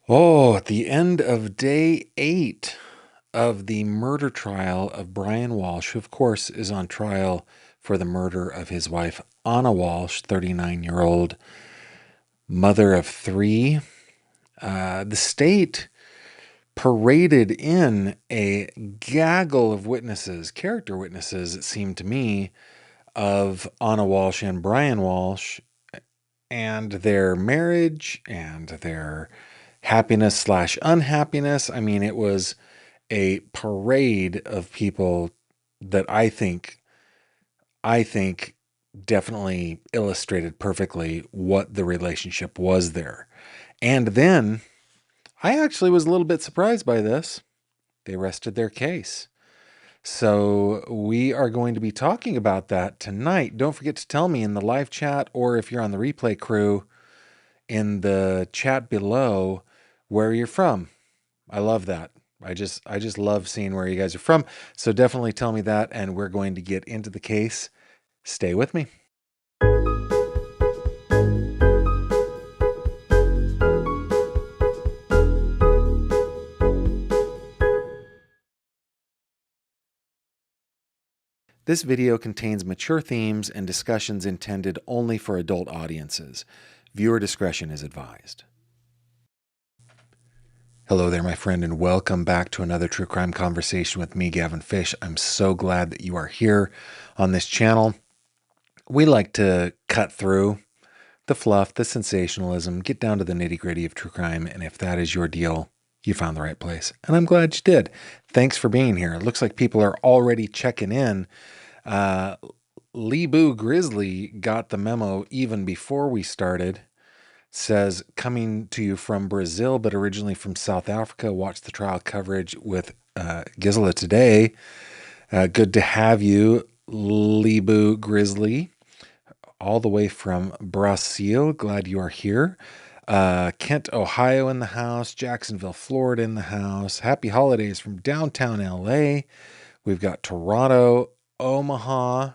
Oh, at the end of day 8 of the murder trial of Brian Walsh, who, of course, is on trial for the murder of his wife, Anna Walsh, 39-year-old mother of three. The state paraded in a gaggle of witnesses, character witnesses, it seemed to me, of Anna Walsh and Brian Walsh and their marriage and their happiness slash unhappiness. I mean, it was a parade of people that I think definitely illustrated perfectly what the relationship was there. And then I actually was a little bit surprised by this. They rested their case. So we are going to be talking about that tonight. Don't forget to tell me in the live chat, or if you're on the replay crew, in the chat below where you're from. I love that. I just love seeing where you guys are from. So definitely tell me that, and we're going to get into the case. Stay with me. This video contains mature themes and discussions intended only for adult audiences. Viewer discretion is advised. Hello there, my friend, and welcome back to another true crime conversation with me, Gavin Fish. I'm so glad that you are here on this channel. We like to cut through the fluff, the sensationalism, get down to the nitty gritty of true crime. And if that is your deal, you found the right place. And I'm glad you did. Thanks for being here. It looks like people are already checking in. Lee Boo Grizzly got the memo even before we started. Says, coming to you from Brazil, but originally from South Africa. Watch the trial coverage with Gisela today. Good to have you, Lee Boo Grizzly, all the way from Brazil. Glad you are here. Kent, Ohio in the house. Jacksonville, Florida in the house. Happy holidays from downtown LA. We've got Toronto, Omaha,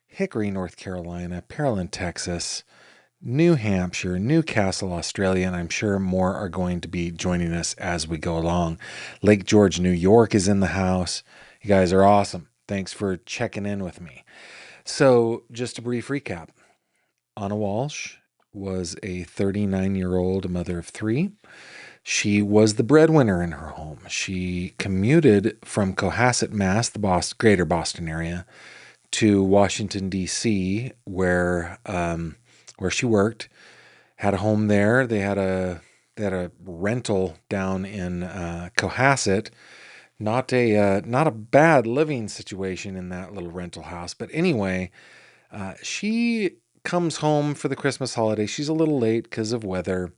Hickory, North Carolina, Pearland, Texas, New Hampshire, Newcastle, Australia, and I'm sure more are going to be joining us as we go along. Lake George, New York is in the house. You guys are awesome. Thanks for checking in with me. So, just a brief recap. Anna Walsh was a 39-year-old mother of three. She was the breadwinner in her home. She commuted from Cohasset, Mass., the greater Boston area, to Washington, D.C., where she worked. Had a home there. They had a rental down in Cohasset. Not a bad living situation in that little rental house. But anyway, she comes home for the Christmas holiday. She's a little late because of weather,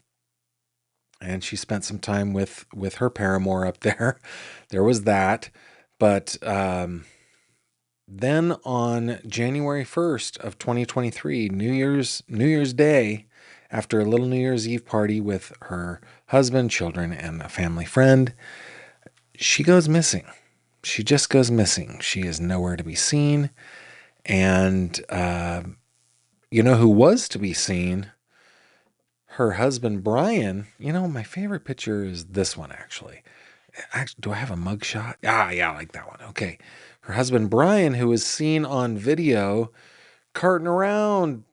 and she spent some time with her paramour up there. There was that, but then on January 1st of 2023, New Year's Day, after a little New Year's Eve party with her husband, children, and a family friend, she goes missing. She just goes missing. She is nowhere to be seen. And you know who was to be seen? Her husband, Brian. You know, my favorite picture is this one, actually. Do I have a mugshot? Ah, yeah, I like that one. Okay. Her husband, Brian, who was seen on video carting around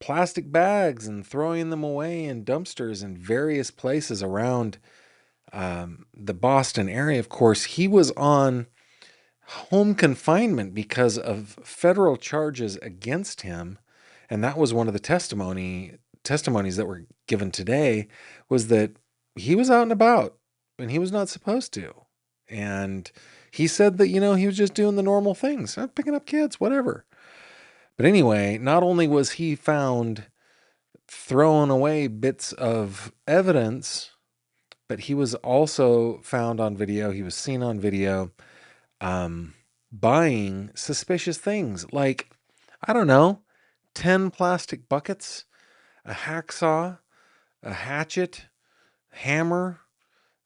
plastic bags and throwing them away in dumpsters in various places around the Boston area. Of course, he was on home confinement because of federal charges against him. And that was one of the testimonies that were given today, was that he was out and about and he was not supposed to. And he said that, he was just doing the normal things, picking up kids, whatever. But anyway, not only was he found throwing away bits of evidence, but he was also found on video. He was seen on video buying suspicious things like, I don't know, 10 plastic buckets, a hacksaw, a hatchet, hammer,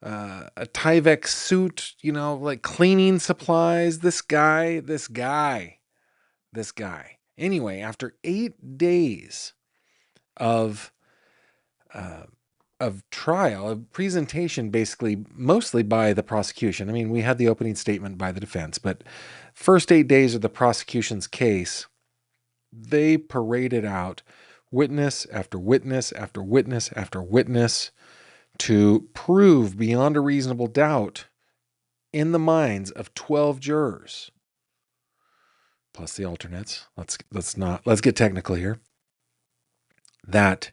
a Tyvek suit, like cleaning supplies. This guy. Anyway, after 8 days of of trial, of presentation, basically mostly by the prosecution. I mean, we had the opening statement by the defense, but first 8 days of the prosecution's case, they paraded out witness after witness after witness after witness to prove beyond a reasonable doubt in the minds of 12 jurors plus the alternates. Let's get technical here. That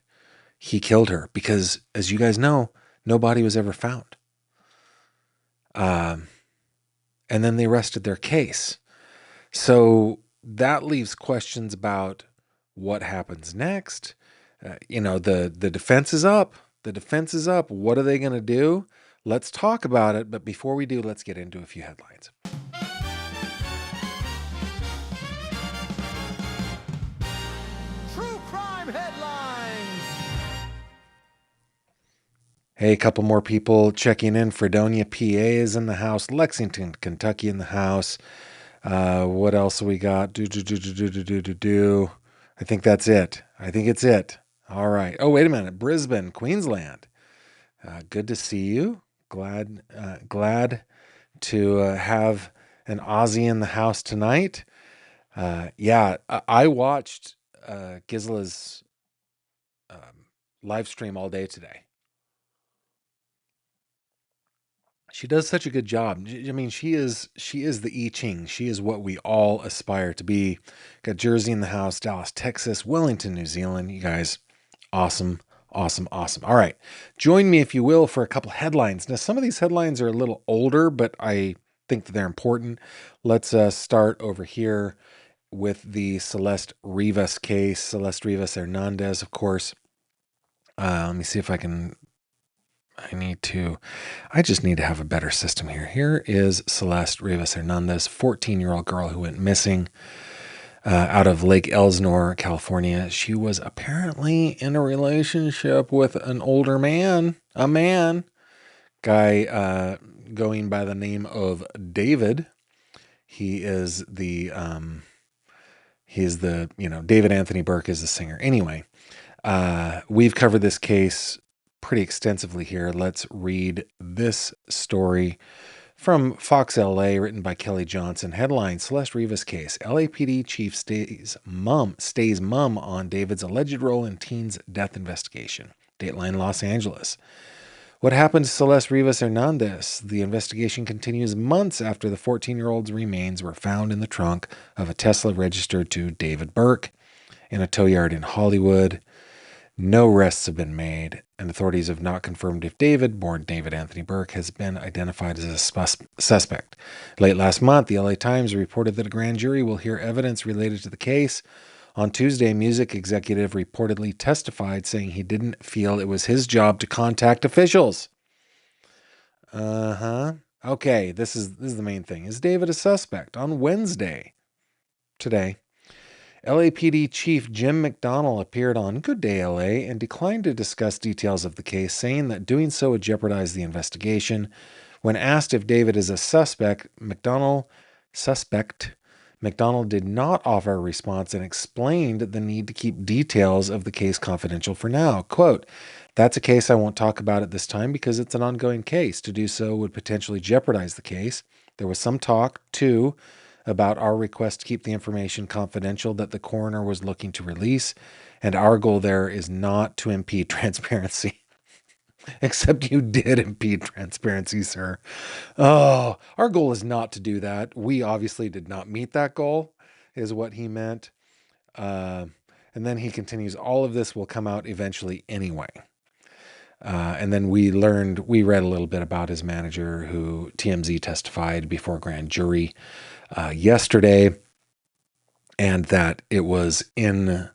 he killed her because, as you guys know, no body was ever found. And then they rested their case. So that leaves questions about what happens next. The defense is up. The defense is up. What are they going to do? Let's talk about it. But before we do, let's get into a few headlines. True crime headlines. Hey, a couple more people checking in. Fredonia, PA is in the house. Lexington, Kentucky in the house. What else we got? I think that's it. I think it's it. All right. Oh, wait a minute. Brisbane, Queensland. Good to see you. Glad to have an Aussie in the house tonight. I watched Gizla's live stream all day today. She does such a good job. I mean, she is the I Ching. She is what we all aspire to be. Got Jersey in the house, Dallas, Texas, Wellington, New Zealand. You guys, awesome. All right. Join me, if you will, for a couple headlines. Now, some of these headlines are a little older, but I think that they're important. Let's start over here with the Celeste Rivas case. Celeste Rivas Hernandez, of course. Let me see if I can... I just need to have a better system here. Here is Celeste Rivas Hernandez, 14-year-old girl who went missing out of Lake Elsinore, California. She was apparently in a relationship with an older man, guy going by the name of David. He is the David Anthony Burke is the singer. Anyway, we've covered this case pretty extensively here. Let's read this story from Fox LA, written by Kelly Johnson. Headline: Celeste Rivas case. LAPD chief stays mum on David's alleged role in teen's death investigation. Dateline Los Angeles. What happened to Celeste Rivas Hernandez? The investigation continues months after the 14-year-old's remains were found in the trunk of a Tesla registered to David Burke in a tow yard in Hollywood. No arrests have been made, and authorities have not confirmed if David, born David Anthony Burke, has been identified as a suspect. Late last month, the LA Times reported that a grand jury will hear evidence related to the case. On Tuesday, music executive reportedly testified, saying he didn't feel it was his job to contact officials. Okay, this is the main thing. Is David a suspect? On Wednesday, today, LAPD Chief Jim McDonnell appeared on Good Day LA and declined to discuss details of the case, saying that doing so would jeopardize the investigation. When asked if David is a suspect, McDonnell did not offer a response and explained the need to keep details of the case confidential for now. Quote, "That's a case I won't talk about at this time because it's an ongoing case. To do so would potentially jeopardize the case. There was some talk, too, about our request to keep the information confidential that the coroner was looking to release, and our goal there is not to impede transparency." Except you did impede transparency, sir. Oh, our goal is not to do that. We obviously did not meet that goal, is what he meant. And then he continues, all of this will come out eventually anyway. And then we read a little bit about his manager, who TMZ testified before grand jury yesterday, and that it was in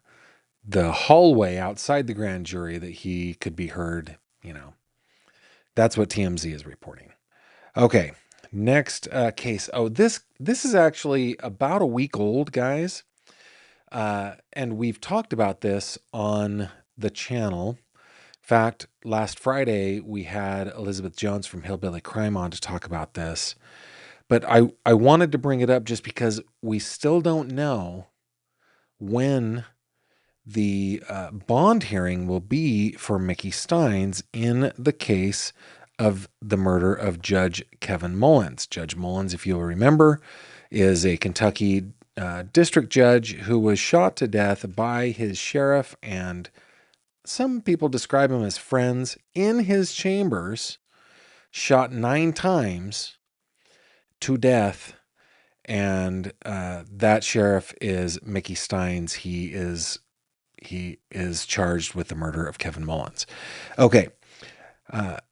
the hallway outside the grand jury that he could be heard. That's what TMZ is reporting. Okay, next case. Oh, this is actually about a week old, guys. And we've talked about this on the channel. In fact, last Friday, we had Elizabeth Jones from Hillbilly Crime on to talk about this. But I wanted to bring it up just because we still don't know when the bond hearing will be for Mickey Steins in the case of the murder of Judge Kevin Mullins. Judge Mullins, if you'll remember, is a Kentucky district judge who was shot to death by his sheriff, and some people describe him as friends, in his chambers, shot 9 times to death. And that sheriff is Mickey Steins. He is charged with the murder of Kevin Mullins. Okay.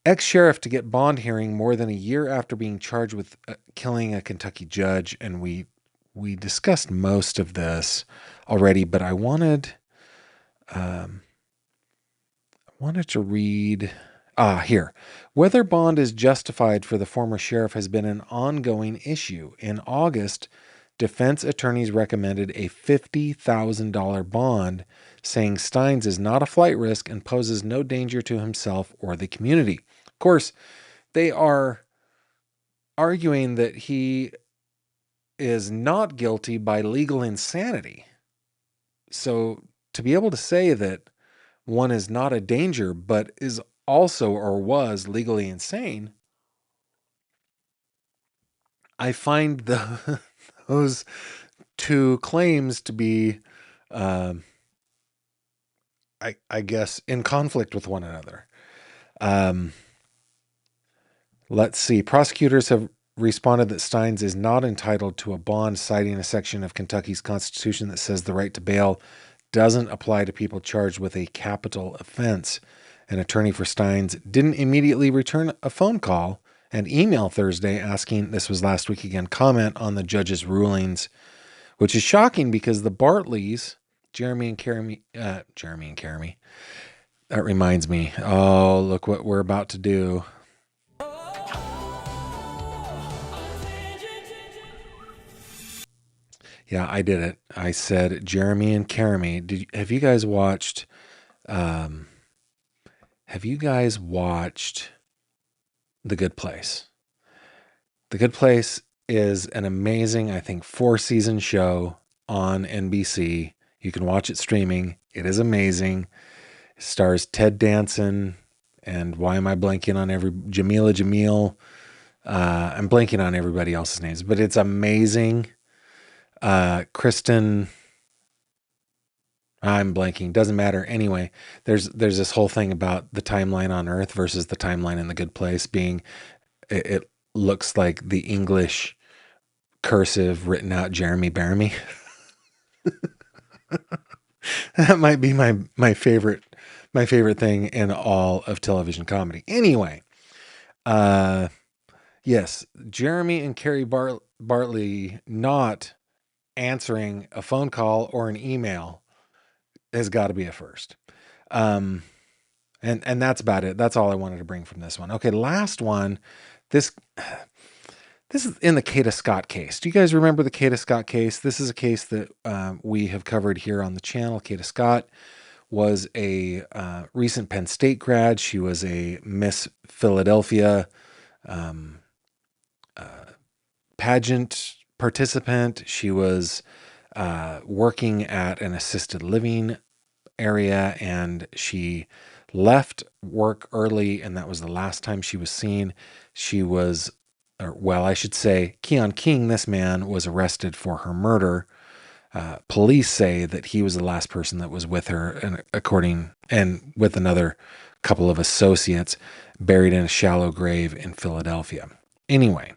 Ex-sheriff to get bond hearing more than a year after being charged with killing a Kentucky judge. And we discussed most of this already, but I wanted to read here. Whether bond is justified for the former sheriff has been an ongoing issue. In August, defense attorneys recommended a $50,000 bond, saying Steins is not a flight risk and poses no danger to himself or the community. Of course, they are arguing that he is not guilty by legal insanity. So to be able to say that one is not a danger, but is also or was legally insane, I find those two claims to be, I guess, in conflict with one another. Let's see. Prosecutors have responded that Steins is not entitled to a bond, citing a section of Kentucky's Constitution that says the right to bail doesn't apply to people charged with a capital offense. An attorney for Steins didn't immediately return a phone call and email Thursday asking, this was last week again, comment on the judge's rulings, which is shocking because the Bartleys, Jeremy and Carey, that reminds me, oh, look what we're about to do. Yeah, I did it. I said Jeremy and Carey. Have you guys watched The Good Place? The Good Place is an amazing, I think, 4-season show on NBC. You can watch it streaming. It is amazing. It stars Ted Danson, and why am I blanking on Jamila Jamil? I'm blanking on everybody else's names, but it's amazing. Kristen, I'm blanking, doesn't matter. Anyway, there's this whole thing about the timeline on Earth versus the timeline in The Good Place being, it looks like the English cursive written out Jeremy Bearimy. That might be my favorite thing in all of television comedy. Anyway, yes, Jeremy and Carey Bartley not answering a phone call or an email has got to be a first. And that's about it. That's all I wanted to bring from this one. Okay, last one. This is in the Kata Scott case. Do you guys remember the Kata Scott case? This is a case that we have covered here on the channel. Kata Scott was a recent Penn State grad. She was a Miss Philadelphia pageant participant. She was working at an assisted living area, and she left work early, and that was the last time she was seen. She was, I should say, Keon King, this man, was arrested for her murder. Police say that he was the last person that was with her, and with another couple of associates, buried in a shallow grave in Philadelphia. Anyway,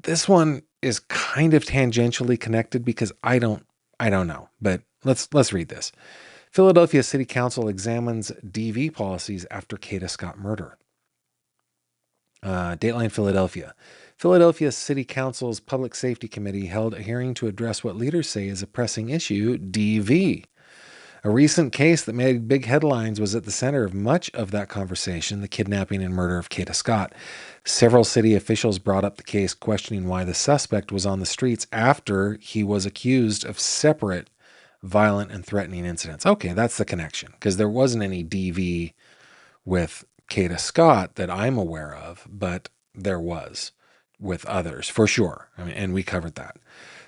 this one is kind of tangentially connected because I don't know, but let's read this. Philadelphia City Council examines DV policies after Kata Scott murder. Dateline Philadelphia. Philadelphia City Council's Public Safety Committee held a hearing to address what leaders say is a pressing issue, DV. A recent case that made big headlines was at the center of much of that conversation, the kidnapping and murder of Kata Scott. Several city officials brought up the case, questioning why the suspect was on the streets after he was accused of separate violent and threatening incidents. Okay, that's the connection, because there wasn't any DV with Kata Scott that I'm aware of, but there was with others, for sure. I mean, and we covered that.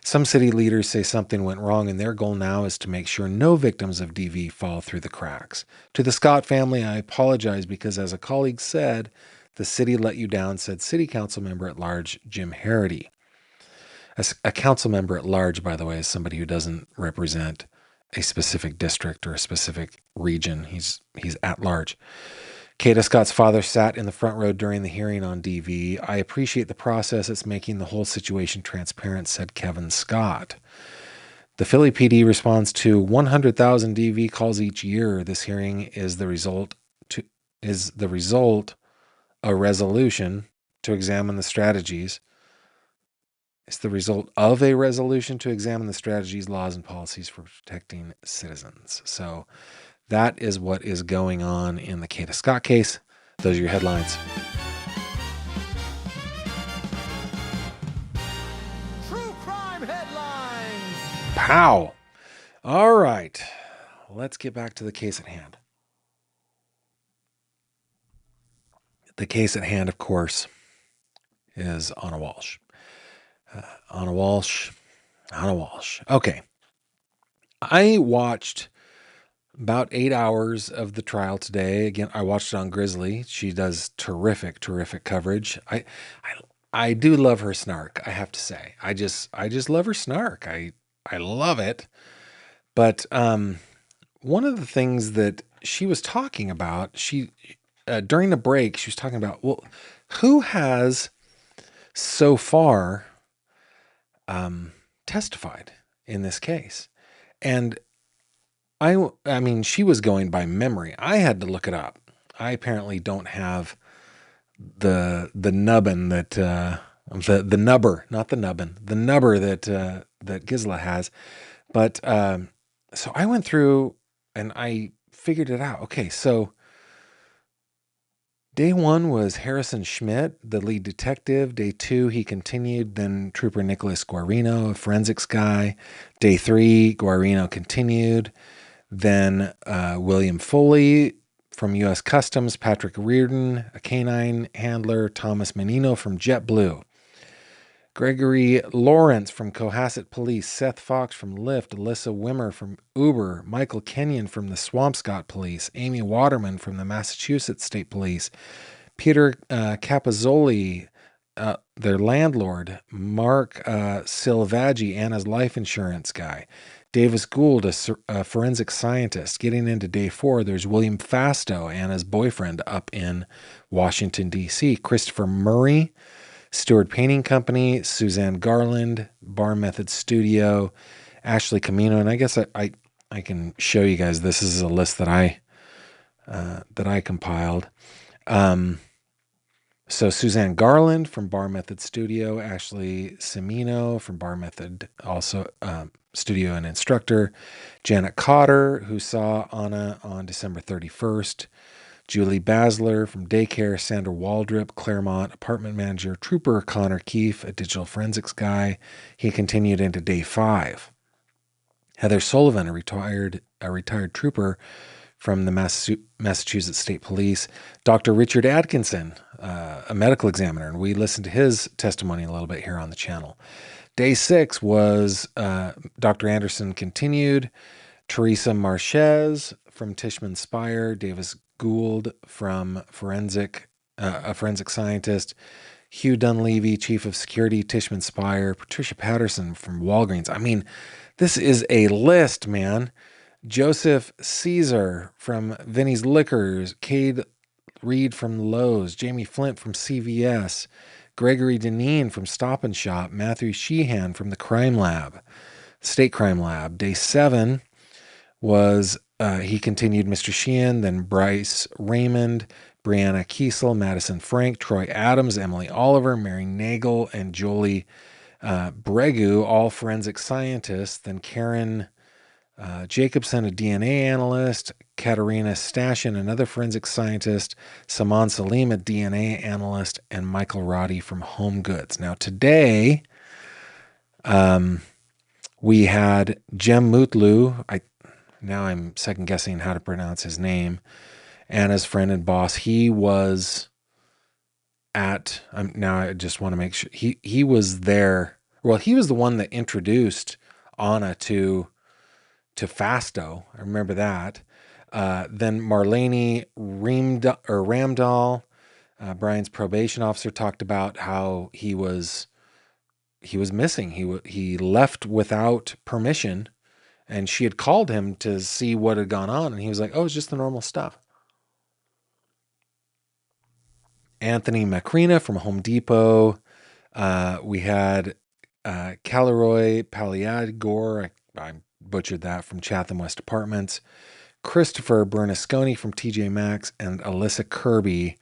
Some city leaders say something went wrong, and their goal now is to make sure no victims of DV fall through the cracks. To the Scott family, I apologize because, as a colleague said, the city let you down, said City Council member at large Jim Harity. A council member at large, by the way, is somebody who doesn't represent a specific district or a specific region. He's at large. Kata Scott's father sat in the front row during the hearing on DV. I appreciate the process. It's making the whole situation transparent, said Kevin Scott. The Philly PD responds to 100,000 DV calls each year. This hearing is the result a resolution to examine the strategies. It's the result of a resolution to examine the strategies, laws, and policies for protecting citizens. So that is what is going on in the Kata Scott case. Those are your headlines. True crime headlines. Pow! All right. Let's get back to the case at hand. The case at hand, of course, is Anna Walsh. Anna Walsh. Okay. I watched about 8 hours of the trial today. Again, I watched it on Grizzly. She does terrific coverage. I do love her snark, I have to say. I just love her snark. I love it. But one of the things that she was talking about, during the break, she was talking about, well, who has so far testified in this case? And I mean, she was going by memory. I had to look it up. I apparently don't have the nubbin that the nubber, not the nubbin, the nubber that Gisela has. But so I went through and I figured it out. Okay, so day one was Harrison Schmidt, the lead detective. Day two, he continued. Then Trooper Nicholas Guarino, a forensics guy. Day three, Guarino continued. Then William Foley from U.S. Customs, Patrick Reardon, a canine handler, Thomas Menino from JetBlue, Gregory Lawrence from Cohasset Police, Seth Fox from Lyft, Alyssa Wimmer from Uber, Michael Kenyon from the Swampscott Police, Amy Waterman from the Massachusetts State Police, Peter Capozzoli, their landlord, Mark Silvaggi, Anna's life insurance guy, Davis Gould, a forensic scientist. Getting into day four, there's William Fasto, Anna's boyfriend up in Washington, D.C., Christopher Murray, Stewart Painting Company, Suzanne Garland, Bar Method Studio, Ashley Camino. And I guess I can show you guys, this is a list that I compiled. So Suzanne Garland from Bar Method Studio, Ashley Semino from Bar Method, also studio and instructor, Janet Cotter, who saw Anna on December 31st, Julie Basler from daycare, Sandra Waldrop, Claremont apartment manager, Trooper Connor Keefe, a digital forensics guy. He continued into day five. Heather Sullivan, a retired trooper from the Massachusetts State Police, Dr. Richard Atkinson, a medical examiner, and we listened to his testimony a little bit here on the channel. Day six was Dr. Anderson continued, Teresa Marchez from Tishman Speyer, Davis Gould from a forensic scientist, Hugh Dunleavy, chief of security, Tishman Speyer, Patricia Patterson from Walgreens. I mean, this is a list, man. Joseph Caesar from Vinnie's Liquors, Cade Reed from Lowe's, Jamie Flint from CVS, Gregory Deneen from Stop and Shop, Matthew Sheehan from the Crime Lab, State Crime Lab. Day seven was, he continued, Mr. Sheehan, then Bryce Raymond, Brianna Kiesel, Madison Frank, Troy Adams, Emily Oliver, Mary Nagel, and Jolie Bregu, all forensic scientists. Then Karen Jacobson, a DNA analyst, Katerina Stashin, another forensic scientist, Saman Salim, a DNA analyst, and Michael Roddy from Home Goods. Now today, we had Jem Mutlu. Now I'm second guessing how to pronounce his name. Anna's friend and boss. He was at, now I just want to make sure, he was there Well, he was the one that introduced Anna to Fasto. I remember that. Then Marlene Ramdahl, Brian's probation officer, talked about how he was missing. He left without permission, and she had called him to see what had gone on, and he was like, "Oh, it's just the normal stuff." Anthony Macrina from Home Depot. We had Caleroy Paliadgor. I butchered that, from Chatham West Apartments. Christopher Bernasconi from TJ Maxx, and Alyssa Kirby,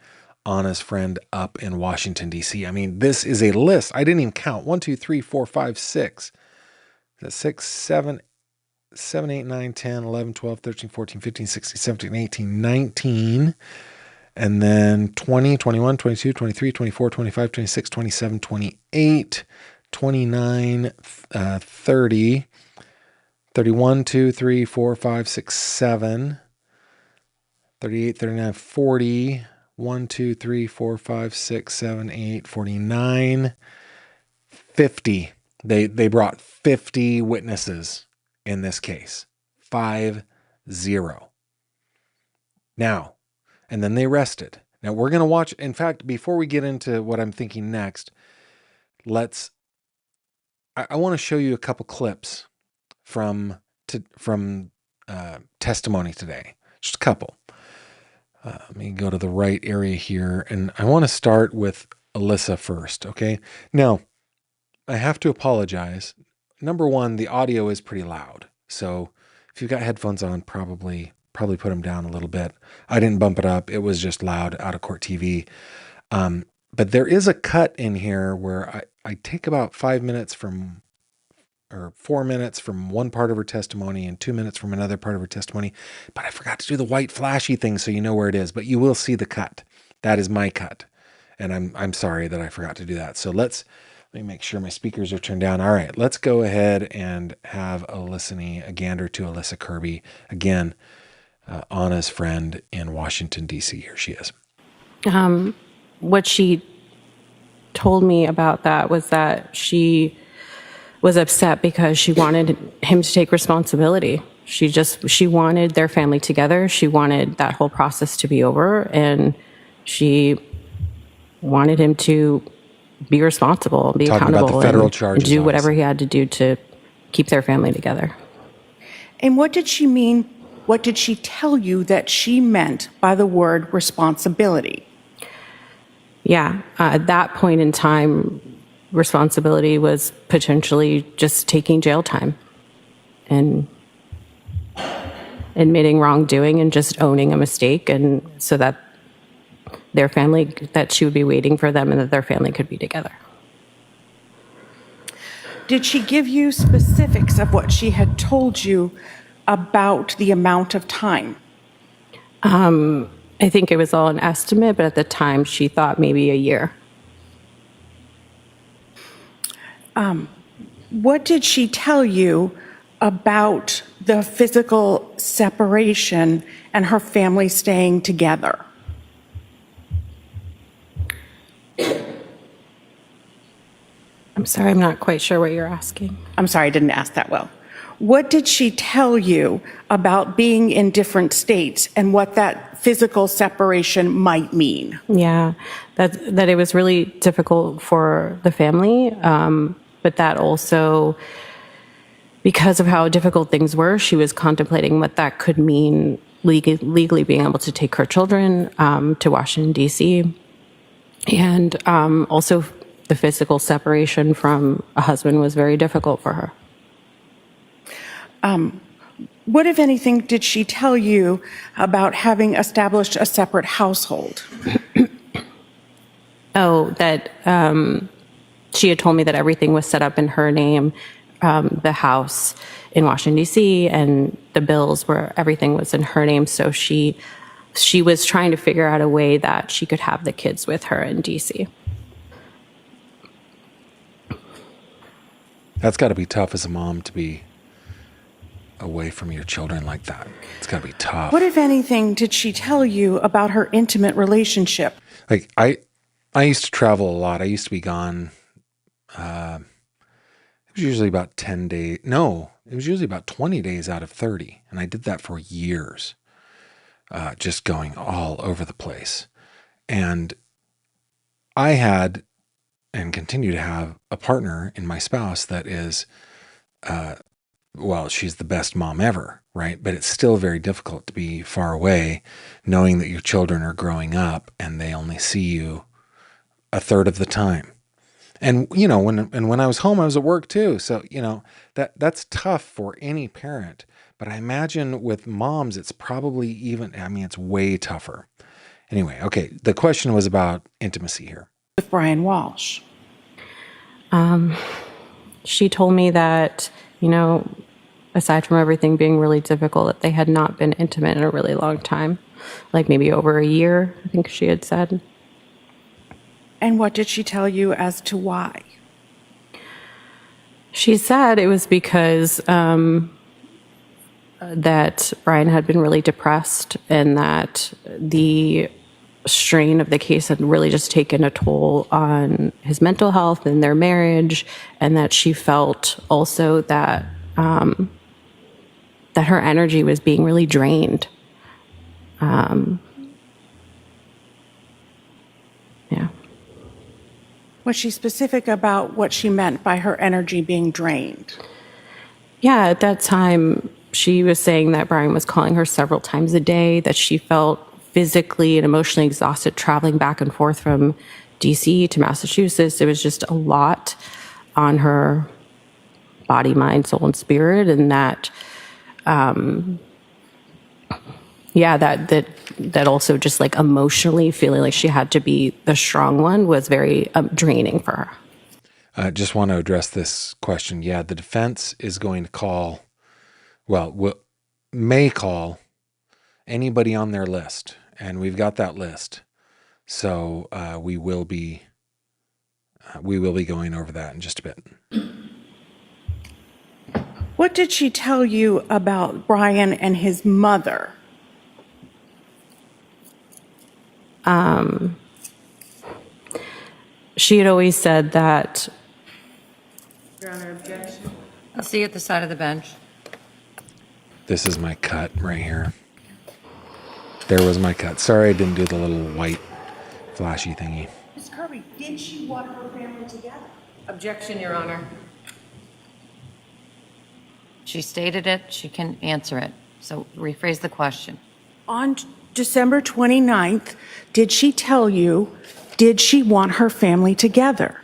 Anna's friend up in Washington, D.C. I mean, this is a list. I didn't even count. 1, 2, 3, 4, 5, 6. That's 6, 7, 7, 8, 9, 10, 11, 12, 13, 14, 15, 16, 17, 18, 19. And then 20, 21, 22, 23, 24, 25, 26, 27, 28, 29, 30, 31, 2, 3, 4, 5, 6, 7, 38, 39, 40, 1, 2, 3, 4, 5, 6, 7, 8, 49, 50. They brought 50 witnesses in this case. 50. Now, and then they rested. Now we're going to watch. In fact, before we get into what I'm thinking next, I want to show you a couple clips from testimony today. Just a couple. Let me go to the right area here, and I want to start with Alyssa first. Okay. Now, I have to apologize. Number one, the audio is pretty loud, so if you've got headphones on, probably put them down a little bit. I didn't bump it up. It was just loud out of court TV. But there is a cut in here where I take about 5 minutes or 4 minutes from one part of her testimony and 2 minutes from another part of her testimony. But I forgot to do the white flashy thing so you know where it is. But you will see the cut. That is my cut. And I'm sorry that I forgot to do that. So let me make sure my speakers are turned down. All right, let's go ahead and have a gander to Alyssa Kirby. Again, Anna's friend in Washington, D.C. Here she is. What she told me about that was that she was upset because she wanted him to take responsibility. She wanted their family together. She wanted that whole process to be over, and she wanted him to be responsible, be Talking accountable, about the federal and charges, do whatever honestly. he had to do to keep their family together. And what did she mean? What did she tell you that she meant by the word responsibility? Yeah, at that point in time, responsibility was potentially just taking jail time and admitting wrongdoing and just owning a mistake, and so that their family, that she would be waiting for them and that their family could be together. Did she give you specifics of what she had told you about the amount of time? I think it was all an estimate, but at the time she thought maybe a year. What did she tell you about the physical separation and her family staying together? I'm sorry, I'm not quite sure what you're asking. I'm sorry, I didn't ask that well. What did she tell you about being in different states and what that physical separation might mean? Yeah, that it was really difficult for the family, but that also, because of how difficult things were, she was contemplating what that could mean legally being able to take her children to Washington, D.C., and also the physical separation from a husband was very difficult for her. What, if anything, did she tell you about having established a separate household? That she had told me that everything was set up in her name, the house in Washington, D.C., and the bills where everything was in her name. So she was trying to figure out a way that she could have the kids with her in D.C. That's got to be tough as a mom to be away from your children like that. It's got to be tough. What, if anything, did she tell you about her intimate relationship? Like I used to travel a lot. I used to be gone was usually about 10 days. No, it was usually about 20 days out of 30. And I did that for years, just going all over the place. And I had and continue to have a partner in my spouse that is, well, she's the best mom ever, right? But it's still very difficult to be far away, knowing that your children are growing up and they only see you a third of the time. And when I was home, I was at work too. So that's tough for any parent. But I imagine with moms, it's probably it's way tougher. Anyway, okay. The question was about intimacy here. With Brian Walsh. She told me that, aside from everything being really difficult, that they had not been intimate in a really long time, like maybe over a year, I think she had said. And what did she tell you as to why? She said it was because that Brian had been really depressed and that the strain of the case had really just taken a toll on his mental health and their marriage, and that she felt also that that her energy was being really drained. Yeah. Was she specific about what she meant by her energy being drained? Yeah, at that time, she was saying that Brian was calling her several times a day, that she felt physically and emotionally exhausted traveling back and forth from DC to Massachusetts. It was just a lot on her body, mind, soul, and spirit. And that, that also just like emotionally feeling like she had to be the strong one was very draining for her. I just want to address this question. Yeah, the defense is going to call, may call anybody on their list. And we've got that list. So we will be going over that in just a bit. What did she tell you about Brian and his mother? She had always said that. Your Honor, objection. I'll see you at the side of the bench. This is my cut right here. There was my cut. Sorry I didn't do the little white flashy thingy. Ms. Kirby, did she want her family together? Objection, Your Honor. She stated it, she can answer it. So rephrase the question. On December 29th, did she tell you, did she want her family together?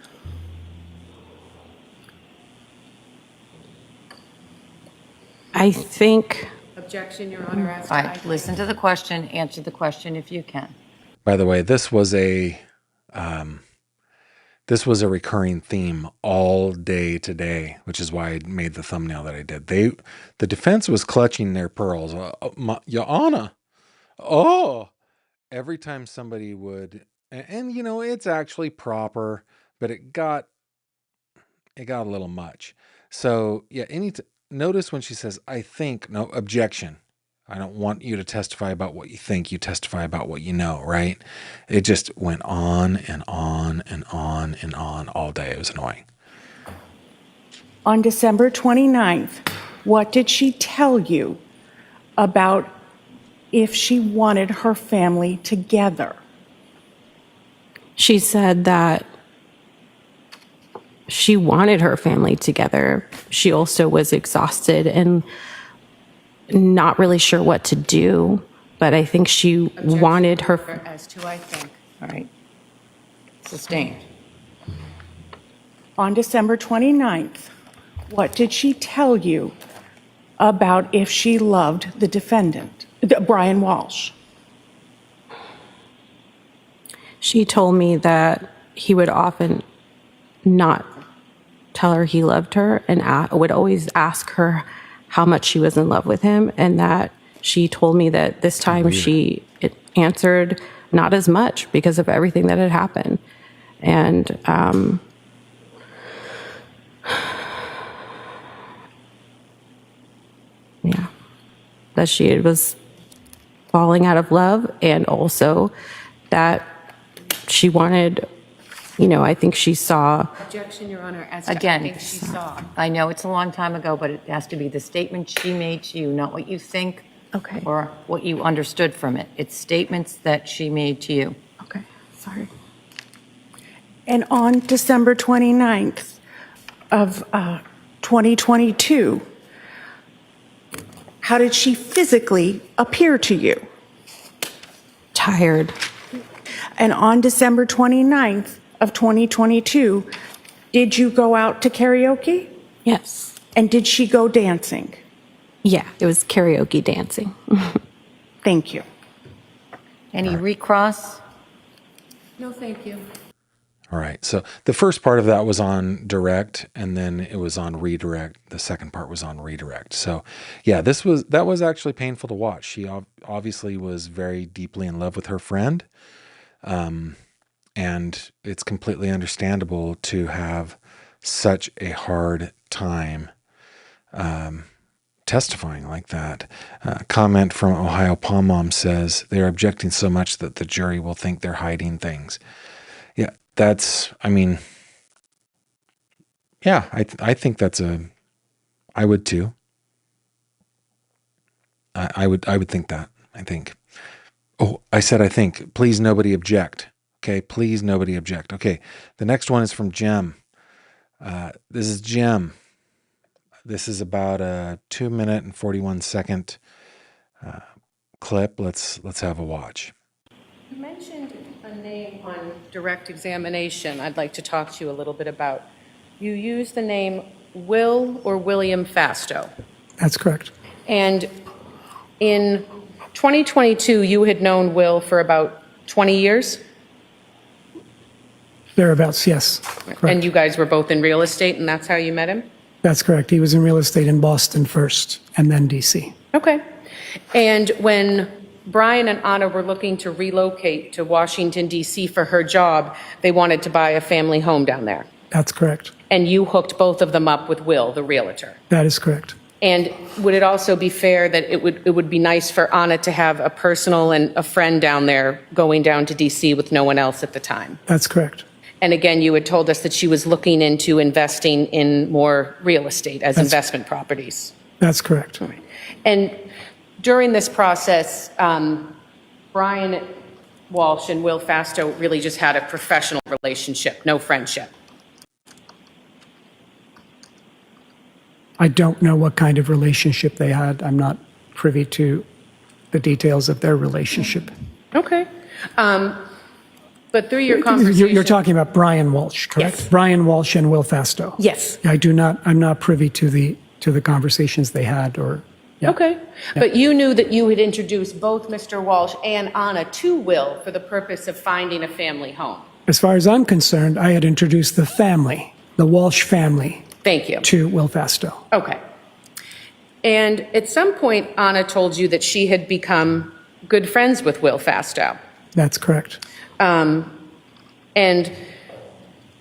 I think. Objection, Your Honor. All right, listen to the question, answer the question if you can. By the way, this was a recurring theme all day today, which is why I made the thumbnail that I did. The defense was clutching their pearls. Your Honor, every time somebody would, and it's actually proper, but it got a little much. So yeah, notice when she says, I think, no, objection. I don't want you to testify about what you think. You testify about what you know, right? It just went on and on and on and on all day. It was annoying. On December 29th, what did she tell you about if she wanted her family together? She said that she wanted her family together. She also was exhausted and not really sure what to do, but I think she wanted her. As to I think. All right. Sustained. On December 29th, what did she tell you about if she loved the defendant, Brian Walsh? She told me that he would often not tell her he loved her and would always ask her how much she was in love with him, and that she told me that this time she answered not as much because of everything that had happened. And yeah, that she was falling out of love, and also that she wanted I think she saw. Objection, Your Honor, as Again, she saw. I know it's a long time ago, but it has to be the statement she made to you, not what you think Okay. or what you understood from it. It's statements that she made to you. Okay, sorry. And on December 29th of 2022, how did she physically appear to you? Tired. And on December 29th of 2022, did you go out to karaoke? Yes. And did she go dancing? Yeah, it was karaoke dancing. Thank you. Any recross? No, thank you. All right. So the first part of that was on direct, and then it was on redirect. The second part was on redirect. So yeah, that was actually painful to watch. She obviously was very deeply in love with her friend. And it's completely understandable to have such a hard time testifying like that. Comment from Ohio Palm Mom says they're objecting so much that the jury will think they're hiding things. Yeah, I think I would too. I would think that. I think. Oh, I said I think. Please, nobody object. Okay, please, nobody object. Okay, the next one is from Jem. This is Jem. This is about a 2-minute and 41-second clip. Let's have a watch. You mentioned a name on direct examination I'd like to talk to you a little bit about. You used the name Will or William Fastow. That's correct. And in 2022, you had known Will for about 20 years? Thereabouts, yes. Correct. And you guys were both in real estate, and that's how you met him? That's correct. He was in real estate in Boston first, and then D.C. Okay. And when Brian and Anna were looking to relocate to Washington, D.C. for her job, they wanted to buy a family home down there. That's correct. And you hooked both of them up with Will, the realtor. That is correct. And would it also be fair that it would be nice for Anna to have a personal and a friend down there going down to D.C. with no one else at the time? That's correct. And again, you had told us that she was looking into investing in more real estate as investment properties. That's correct. And during this process, Brian Walsh and Will Fastow really just had a professional relationship, no friendship. I don't know what kind of relationship they had. I'm not privy to the details of their relationship. Okay. But through your conversation... You're talking about Brian Walsh, correct? Yes. Brian Walsh and Will Fastow. Yes. I'm not privy to the conversations they had or... Yeah. Okay. But you knew that you had introduced both Mr. Walsh and Anna to Will for the purpose of finding a family home. As far as I'm concerned, I had introduced the family, the Walsh family, Thank you. to Will Fastow. Okay. And at some point, Anna told you that she had become good friends with Will Fastow. That's correct. And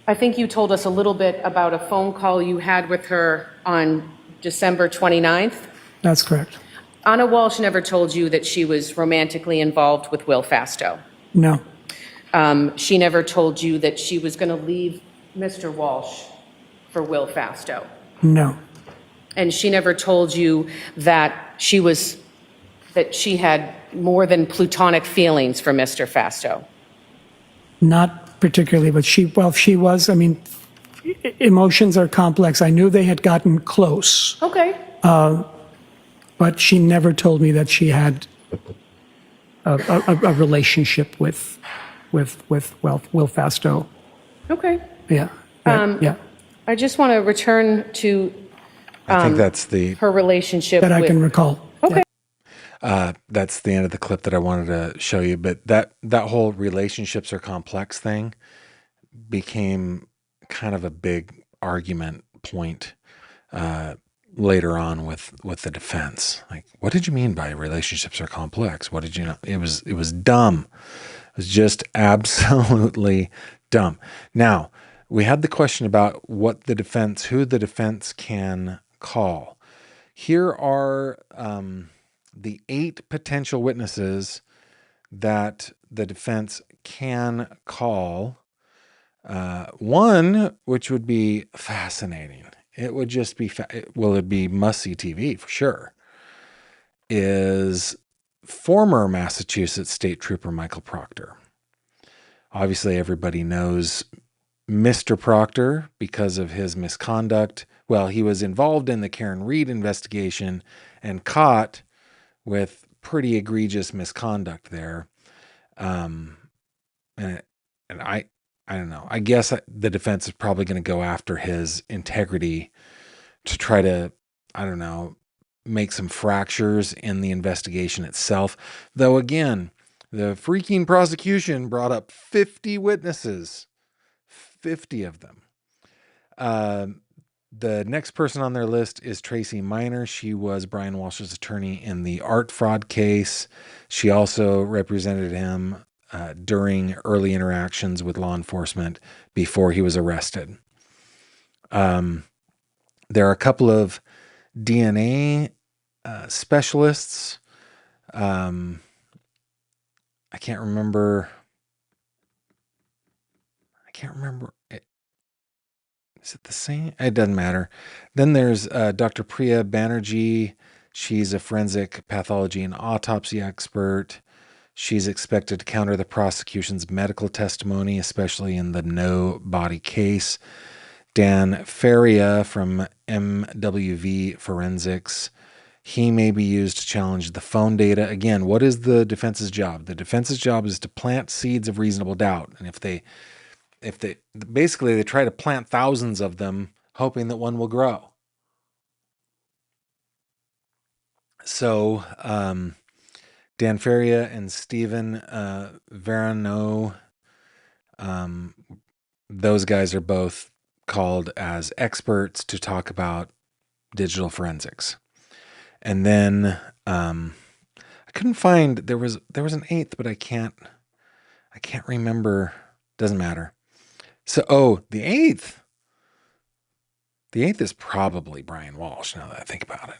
I think you told us a little bit about a phone call you had with her on December 29th. That's correct. Anna Walsh never told you that she was romantically involved with Will Fastow. No. She never told you that she was going to leave Mr. Walsh for Will Fastow. No. And she never told you that she had more than platonic feelings for Mr. Fastow. Not particularly, but she was, emotions are complex. I knew they had gotten close, Okay. but she never told me that she had a relationship with Will Fastow. Okay. Yeah. Yeah. I just want to return to I think that's the her relationship That I with... can recall. Okay. that's the end of the clip that I wanted to show you. But that whole relationships are complex thing became kind of a big argument point later on with the defense. Like, what did you mean by relationships are complex? What did you know? It was dumb. It was just absolutely dumb. Now, we had the question about who the defense can call. Here are the 8 potential witnesses that the defense can call One, which would be fascinating, it would just be, it'd be must-see TV for sure, is former Massachusetts State Trooper Michael Proctor. Obviously, everybody knows Mr. Proctor because of his misconduct. Well, he was involved in the Karen Reed investigation and caught with pretty egregious misconduct there. And I don't know. I guess the defense is probably going to go after his integrity to try to, I don't know, make some fractures in the investigation itself. Though again, the freaking prosecution brought up 50 witnesses, 50 of them. The next person on their list is Tracy Miner. She was Brian Walsh's attorney in the art fraud case. She also represented him during early interactions with law enforcement before he was arrested. There are a couple of DNA specialists. I can't remember. Is it the same? It doesn't matter. Then there's Dr. Priya Banerjee. She's a forensic pathology and autopsy expert. She's expected to counter the prosecution's medical testimony, especially in the no body case. Dan Faria from MWV Forensics. He may be used to challenge the phone data. Again, what is the defense's job? The defense's job is to plant seeds of reasonable doubt. And if they basically they try to plant thousands of them, hoping that one will grow. So Dan Faria and Stephen Verano, those guys are both called as experts to talk about digital forensics. And then I couldn't find, there was an eighth, but I can't remember. Doesn't matter. So, the eighth is probably Brian Walsh. Now that I think about it,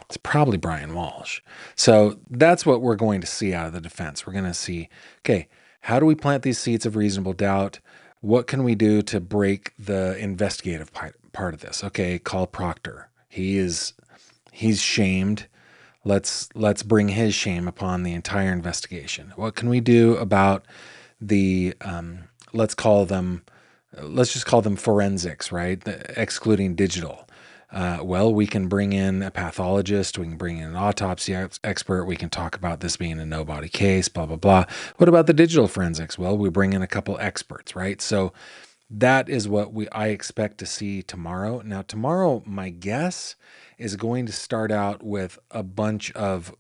it's probably Brian Walsh. So that's what we're going to see out of the defense. We're going to see, okay, how do we plant these seeds of reasonable doubt? What can we do to break the investigative part of this? Okay, call Proctor. He's shamed. Let's bring his shame upon the entire investigation. What can we do about the, let's just call them forensics, right? Excluding digital. Well, we can bring in a pathologist. We can bring in an autopsy expert. We can talk about this being a no-body case, blah, blah, blah. What about the digital forensics? Well, we bring in a couple experts, right? So that is what I expect to see tomorrow. Now, tomorrow, my guess is going to start out with a bunch of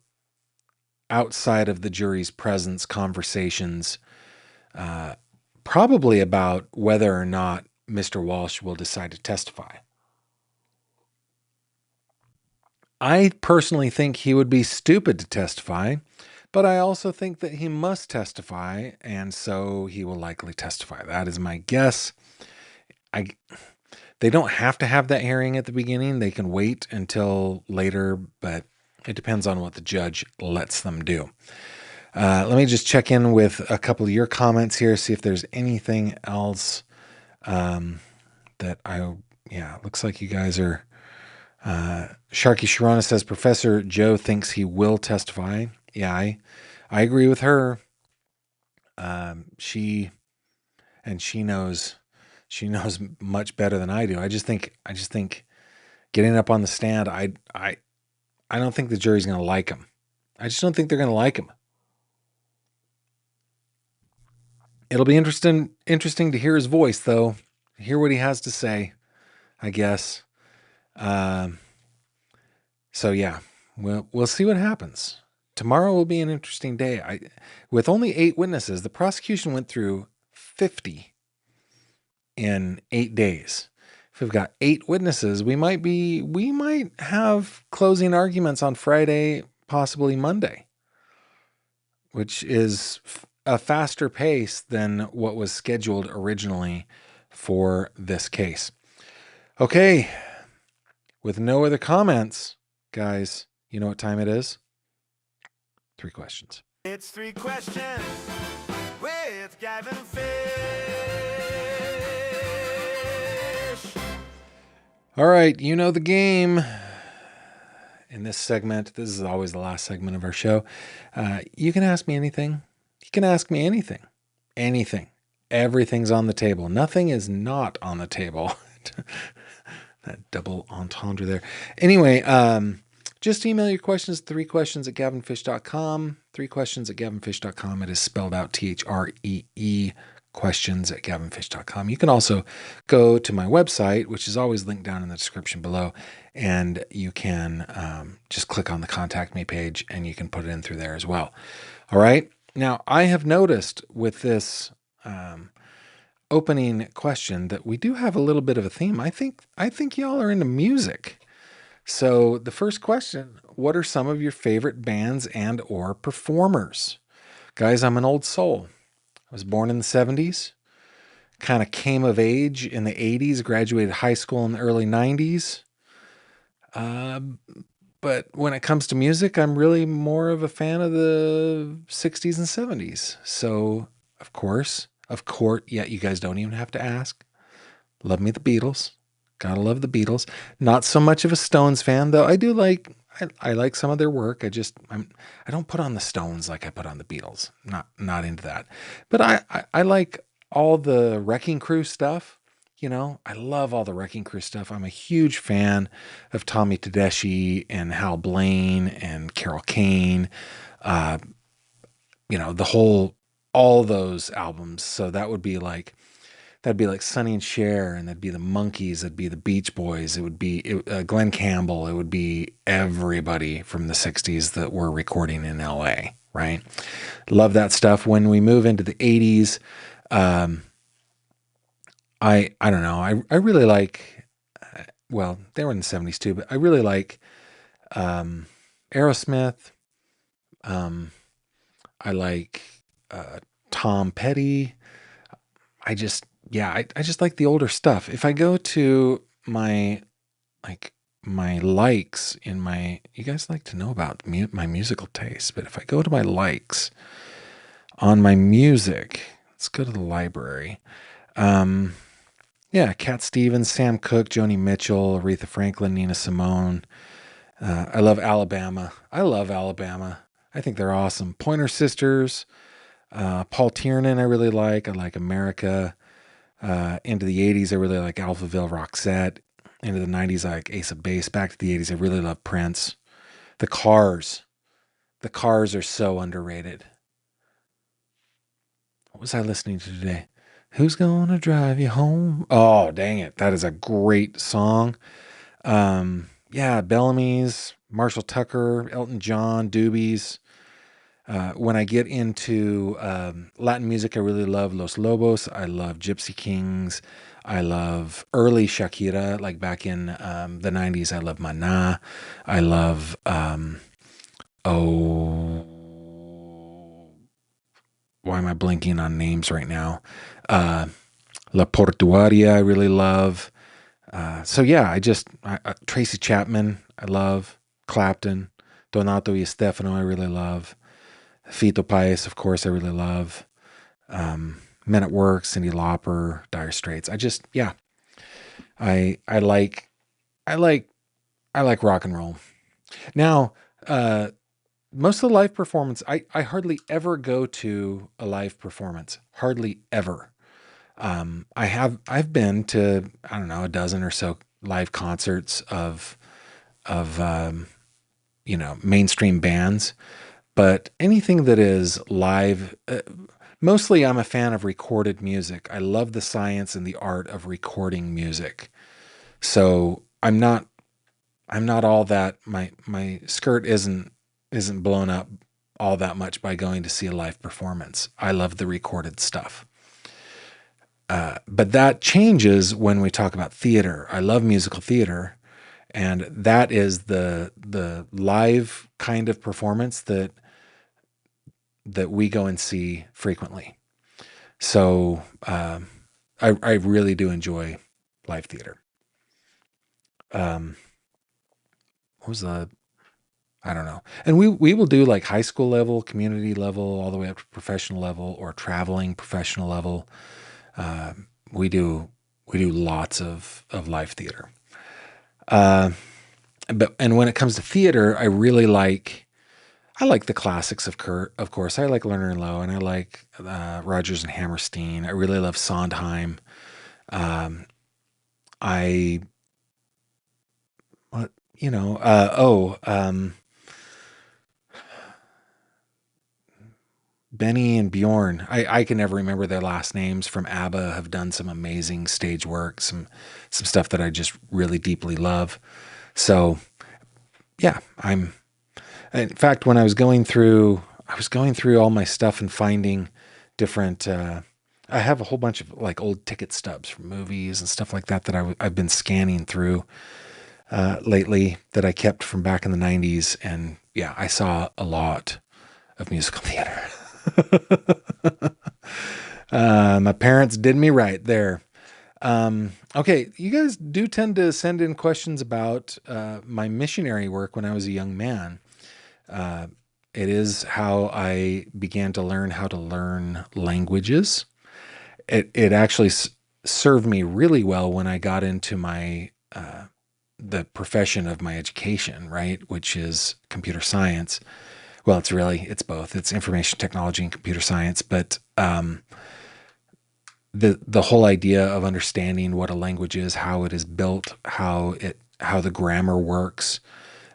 outside of the jury's presence conversations, probably about whether or not Mr. Walsh will decide to testify. I personally think he would be stupid to testify, but I also think that he must testify, and so he will likely testify. That is my guess. They don't have to have that hearing at the beginning. They can wait until later, but it depends on what the judge lets them do. Let me just check in with a couple of your comments here, see if there's anything else looks like you guys are. Sharky Sharona says, Professor Joe thinks he will testify. Yeah, I agree with her. She knows much better than I do. I just think getting up on the stand, I don't think the jury's going to like him. I just don't think they're going to like him. It'll be interesting to hear his voice, though. Hear what he has to say, I guess. So yeah, we'll see what happens. Tomorrow will be an interesting day. With only 8 witnesses, the prosecution went through 50 in 8 days. If we've got 8 witnesses, we might have closing arguments on Friday, possibly Monday, which is a faster pace than what was scheduled originally for this case. Okay, with no other comments, guys, you know what time it is? 3 questions. It's 3 questions with Gavin Fish. All right, you know the game. In this segment, this is always the last segment of our show. You can ask me anything. You can ask me anything. Anything. Everything's on the table. Nothing is not on the table. That double entendre there. Anyway, just email your questions, 3questions@gavinfish.com. 3questions@gavinfish.com. It is spelled out THREE questions@gavinfish.com. You can also go to my website, which is always linked down in the description below, and you can just click on the contact me page and you can put it in through there as well. All right. Now, I have noticed with this opening question that we do have a little bit of a theme. I think y'all are into music. So the first question, what are some of your favorite bands and or performers? Guys, I'm an old soul. I was born in the 70s, kind of came of age in the 80s, graduated high school in the early 90s. But when it comes to music, I'm really more of a fan of the 60s and 70s. So, of course, yeah, you guys don't even have to ask. Love me the Beatles. Gotta love the Beatles. Not so much of a Stones fan, though. I do like, I like some of their work. I don't put on the Stones like I put on the Beatles. Not into that. But I like all the Wrecking Crew stuff. You know, I love all the Wrecking Crew stuff. I'm a huge fan of Tommy Tedeschi and Hal Blaine and Carol Kane. You know, all those albums. So that'd be like Sonny and Cher, and that'd be the Monkees, it'd be the Beach Boys, it would be Glenn Campbell, it would be everybody from the 60s that were recording in LA, right? Love that stuff. When we move into the 80s, I don't know, I really like, well, they were in the 70s too, but I really like Aerosmith. I like Tom Petty. I just like the older stuff. If I go to my likes in my, you guys like to know about my musical taste, but if I go to my likes on my music, let's go to the library. Yeah, Cat Stevens, Sam Cooke, Joni Mitchell, Aretha Franklin, Nina Simone. I love Alabama. I think they're awesome. Pointer Sisters, Paul Tiernan, I really like. I like America. Into the 80s, I really like Alphaville Roxette. Into the 90s, I like Ace of Base. Back to the 80s, I really love Prince. The Cars are so underrated. What was I listening to today? Who's Gonna Drive You Home? Oh, dang it. That is a great song. Yeah, Bellamy's, Marshall Tucker, Elton John, Doobies. When I get into Latin music, I really love Los Lobos. I love Gypsy Kings. I love early Shakira, like back in the 90s. I love Maná. I love, why am I blanking on names right now? La Portuaria, I really love. So yeah, Tracy Chapman, I love. Clapton, Donato y Stefano, I really love. Fito Páez, of course, I really love. Men at Work, Cyndi Lauper, Dire Straits. I like rock and roll. Now, most of the live performance, I hardly ever go to a live performance. Hardly ever. I've been to, I don't know, a dozen or so live concerts of mainstream bands. But anything that is live, mostly I'm a fan of recorded music. I love the science and the art of recording music. So I'm not all that, my skirt isn't blown up all that much by going to see a live performance. I love the recorded stuff. But that changes when we talk about theater. I love musical theater, and that is the live kind of performance that we go and see frequently. So I really do enjoy live theater. What was I don't know. And we will do like high school level, community level, all the way up to professional level or traveling professional level. We do lots of live theater. And when it comes to theater, I like the classics of course. I like Lerner and Loewe, and I like Rodgers and Hammerstein. I really love Sondheim. I what you know Benny and Bjorn. I can never remember their last names, from ABBA, have done some amazing stage work, some stuff that I just really deeply love. So yeah, in fact, when I was going through all my stuff and finding different. I have a whole bunch of like old ticket stubs from movies and stuff like that I've been scanning through lately, that I kept from back in the '90s, and yeah, I saw a lot of musical theater. My parents did me right there. Okay, you guys do tend to send in questions about my missionary work when I was a young man. It is how I began to learn how to learn languages. It actually served me really well when I got into the profession of my education, right? Which is computer science. Well, it's both. It's information technology and computer science. But the whole idea of understanding what a language is, how it is built, how the grammar works,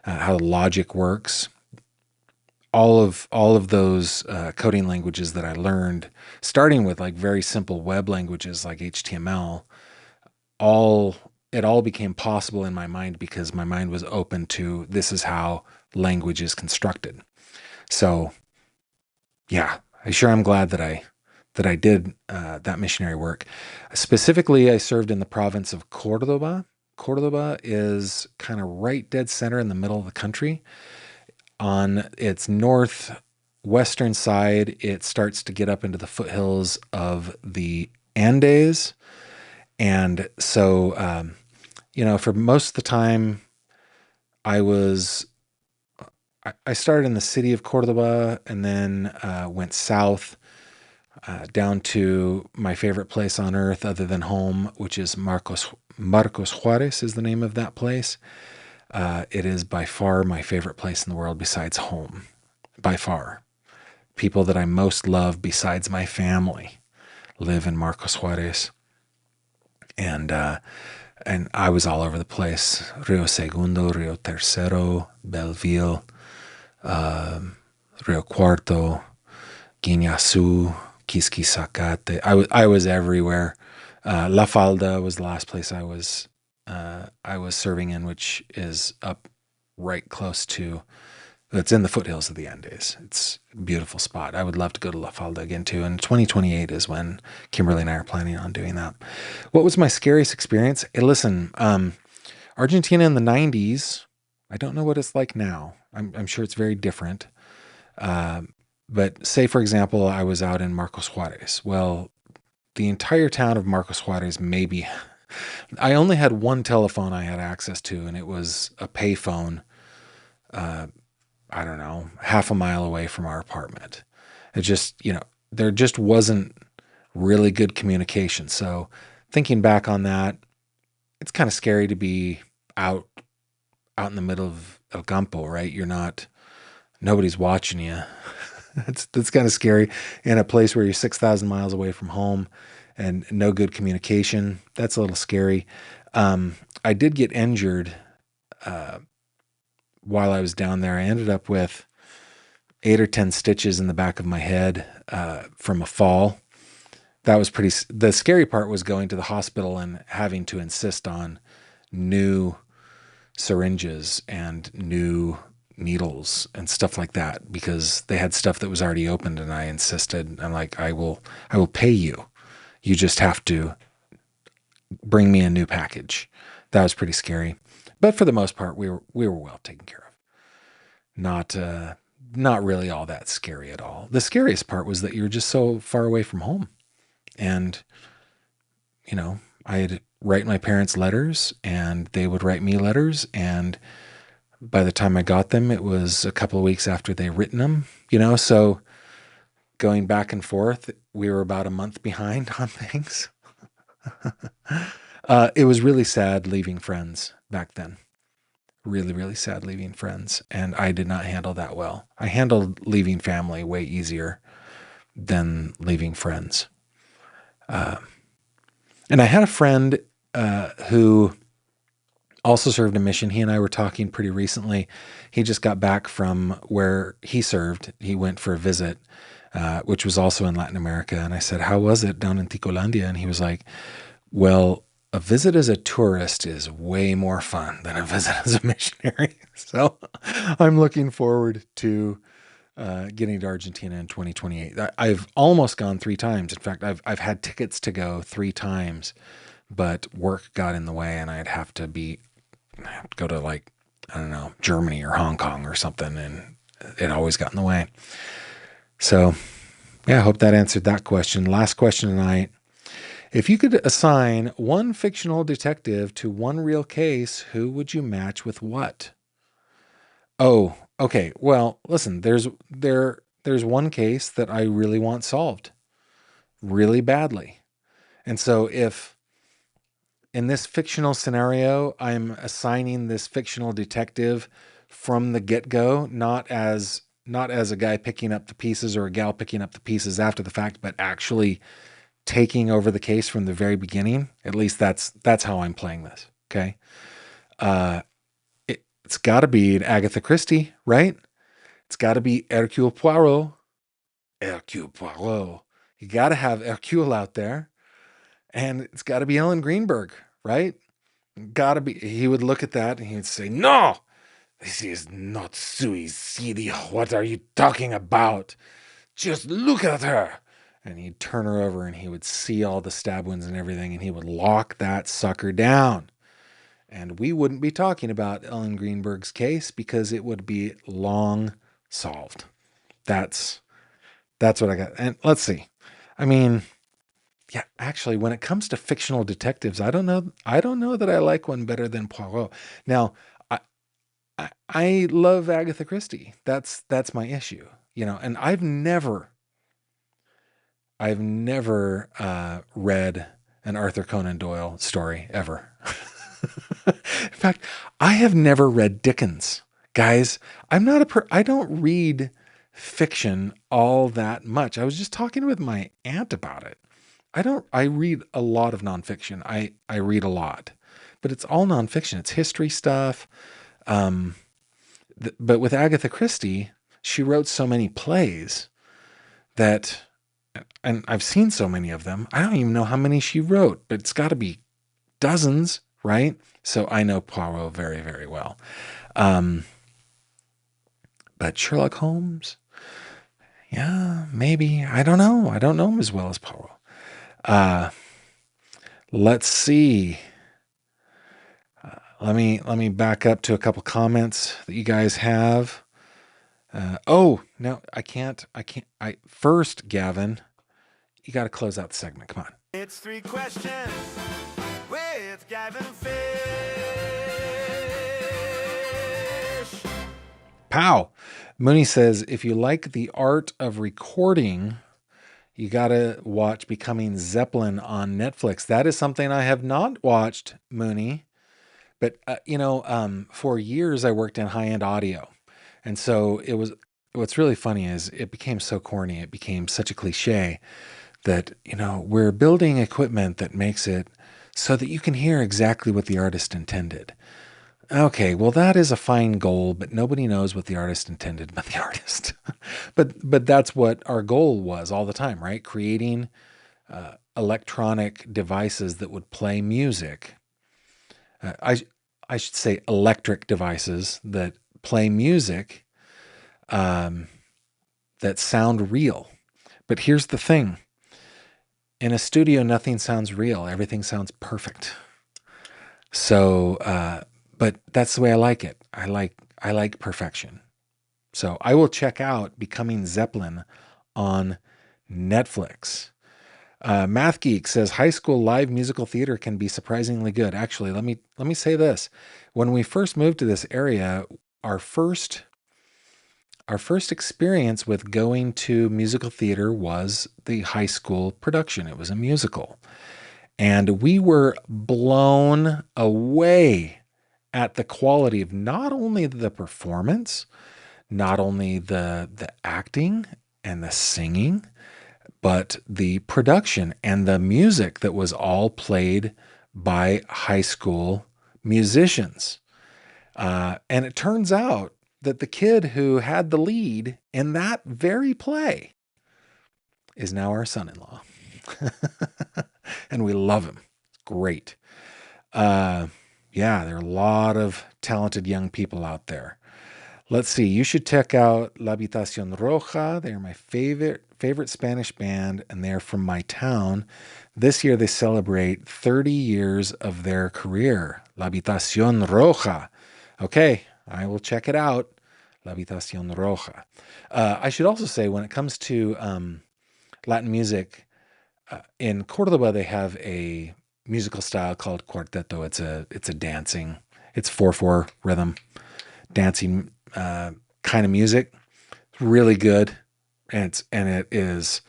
how the logic works, all of those coding languages that I learned, starting with like very simple web languages like HTML, it all became possible in my mind because my mind was open to, this is how language is constructed. So yeah, I'm glad that I did that missionary work. Specifically, I served in the province of Cordoba. Cordoba is kind of right dead center in the middle of the country. On its northwestern side, it starts to get up into the foothills of the Andes. And so, for most of the time, I started in the city of Cordoba, and then went south down to my favorite place on earth other than home, which is Marcos Juarez is the name of that place. It is by far my favorite place in the world besides home, by far. People that I most love besides my family live in Marcos Juarez. And I was all over the place. Rio Segundo, Rio Tercero, Belleville, Rio Cuarto, Guiñazú, Quisquisacate. I was everywhere. La Falda was the last place I was serving in, which is up right close to, it's in the foothills of the Andes. It's a beautiful spot. I would love to go to La Falda again too. And 2028 is when Kimberly and I are planning on doing that. What was my scariest experience? Hey, listen, Argentina in the 90s, I don't know what it's like now. I'm sure it's very different. But say, for example, I was out in Marcos Juarez. Well, the entire town of Marcos Juarez, maybe, I only had one telephone I had access to, and it was a payphone, I don't know, half a mile away from our apartment. It just, there just wasn't really good communication. So thinking back on that, it's kind of scary to be out in the middle of El Campo, right? Nobody's watching you. That's kind of scary in a place where you're 6,000 miles away from home and no good communication. That's a little scary. I did get injured while I was down there. I ended up with 8 or 10 stitches in the back of my head from a fall. That was the scary part was going to the hospital and having to insist on new syringes and new needles and stuff like that, because they had stuff that was already opened, and I insisted. I'm like, I will pay you. You just have to bring me a new package. That was pretty scary. But for the most part, we were well taken care of. Not really all that scary at all. The scariest part was that you were just so far away from home. And, I'd write my parents letters and they would write me letters. And by the time I got them, it was a couple of weeks after they written them, so going back and forth, we were about a month behind on things. It was really sad leaving friends back then. Really, really sad leaving friends. And I did not handle that well. I handled leaving family way easier than leaving friends. And I had a friend who also served a mission. He and I were talking pretty recently. He just got back from where he served. He went for a visit, which was also in Latin America. And I said, how was it down in Ticolandia? And he was like, well, a visit as a tourist is way more fun than a visit as a missionary. So I'm looking forward to getting to Argentina in 2028. I've almost gone 3 times. In fact, I've had tickets to go 3 times, but work got in the way, and I'd have to go to, like, I don't know, Germany or Hong Kong or something, and it always got in the way. So yeah, I hope that answered that question. Last question tonight. If you could assign one fictional detective to one real case, who would you match with what? Oh, okay. Well, listen, there's one case that I really want solved really badly. And so if in this fictional scenario, I'm assigning this fictional detective from the get-go, not as a guy picking up the pieces or a gal picking up the pieces after the fact, but actually taking over the case from the very beginning. At least that's how I'm playing this. Okay. It's got to be an Agatha Christie, right? It's got to be Hercule Poirot. Hercule Poirot. You got to have Hercule out there. And it's got to be Ellen Greenberg, right? Got to be. He would look at that and he would say, no, this is not suicide. What are you talking about? Just look at her. And he'd turn her over and he would see all the stab wounds and everything, and he would lock that sucker down. And we wouldn't be talking about Ellen Greenberg's case because it would be long solved. That's what I got. And let's see. I mean, yeah, actually, when it comes to fictional detectives, I don't know that I like one better than Poirot. Now, I love Agatha Christie. That's my issue, and I've never read an Arthur Conan Doyle story ever. In fact, I have never read Dickens. Guys, I don't read fiction all that much. I was just talking with my aunt about it. I read a lot of nonfiction. I read a lot, but it's all nonfiction. It's history stuff. But with Agatha Christie, she wrote so many plays that, and I've seen so many of them, I don't even know how many she wrote, but it's got to be dozens, right? So I know Poirot very, very well. But Sherlock Holmes, yeah, maybe. I don't know. I don't know him as well as Poirot. Let's see. Let me back up to a couple comments that you guys have. Oh, no, I can't. First, Gavin, you got to close out the segment. Come on. It's 3 questions with Gavin Fish. Pow. Mooney says, if you like the art of recording, you got to watch Becoming Zeppelin on Netflix. That is something I have not watched, Mooney. But, for years I worked in high-end audio. And so what's really funny is it became so corny. It became such a cliche that, we're building equipment that makes it so that you can hear exactly what the artist intended. Okay, well, that is a fine goal, but nobody knows what the artist intended but the artist. but that's what our goal was all the time, right? Creating electronic devices that would play music. I should say electric devices that play music that sound real. But here's the thing. In a studio, nothing sounds real. Everything sounds perfect. So, but that's the way I like it. I like perfection. So I will check out Becoming Zeppelin on Netflix. Math Geek says high school live musical theater can be surprisingly good. Actually, let me say this. When we first moved to this area, our first experience with going to musical theater was the high school production. It was a musical. And we were blown away at the quality of not only the performance, not only the acting and the singing, but the production and the music that was all played by high school musicians. And it turns out that the kid who had the lead in that very play is now our son-in-law. And we love him. Great. Yeah, there are a lot of talented young people out there. Let's see. You should check out La Habitación Roja. They are my favorite Spanish band, and they're from my town. This year they celebrate 30 years of their career. La Habitación Roja. Okay, I will check it out. La Habitación Roja. I should also say, when it comes to Latin music, in Cordoba they have a musical style called cuarteto. It's a dancing, it's 4/4 rhythm, dancing kind of music. It's really good, and it is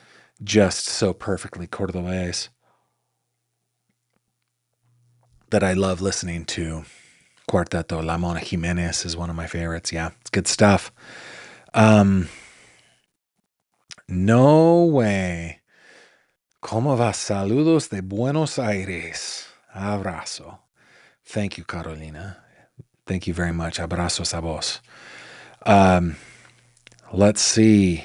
just so perfectly Cordobese that I love listening to cuarteto. La Mona Jimenez is one of my favorites. Yeah, it's good stuff. No way. ¿Cómo va? Saludos de Buenos Aires. Abrazo. Thank you, Carolina. Thank you very much. Abrazos a vos. Let's see.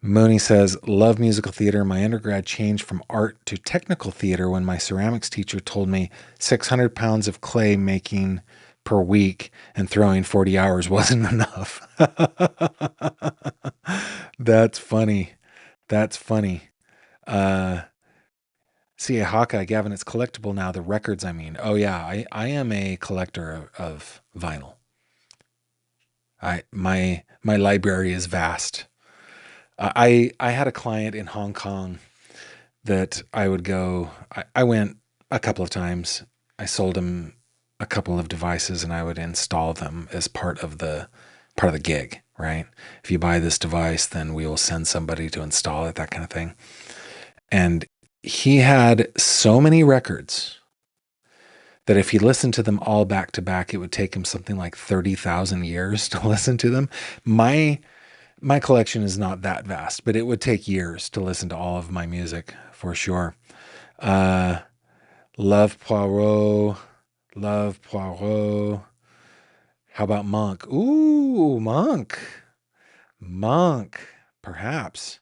Mooney says, love musical theater. My undergrad changed from art to technical theater when my ceramics teacher told me 600 pounds of clay making per week and throwing 40 hours wasn't enough. That's funny. That's funny. C.A. Hawkeye, Gavin, it's collectible now. The records, I mean. Oh, yeah. I am a collector of vinyl. My library is vast. I had a client in Hong Kong that I would go. I went a couple of times. I sold him a couple of devices, and I would install them as part of the gig, right? If you buy this device, then we will send somebody to install it, that kind of thing. And he had so many records that if he listened to them all back to back, it would take him something like 30,000 years to listen to them. My collection is not that vast, but it would take years to listen to all of my music for sure. Love Poirot. Love Poirot. How about Monk? Ooh, Monk. Perhaps.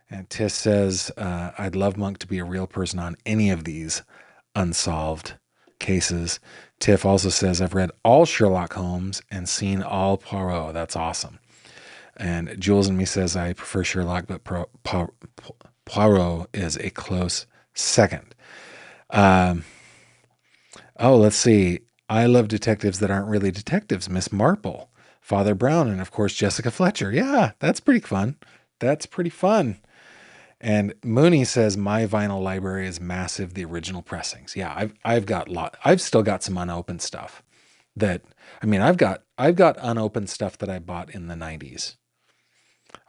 And Tiss says, I'd love Monk to be a real person on any of these unsolved cases. Tiff also says, I've read all Sherlock Holmes and seen all Poirot. That's awesome. And Jules and me says, I prefer Sherlock, but Poirot is a close second. Let's see. I love detectives that aren't really detectives. Miss Marple, Father Brown, and of course, Jessica Fletcher. Yeah, that's pretty fun. And Mooney says, my vinyl library is massive. The original pressings. Yeah, I've still got some unopened stuff I've got unopened stuff that I bought in the 90s.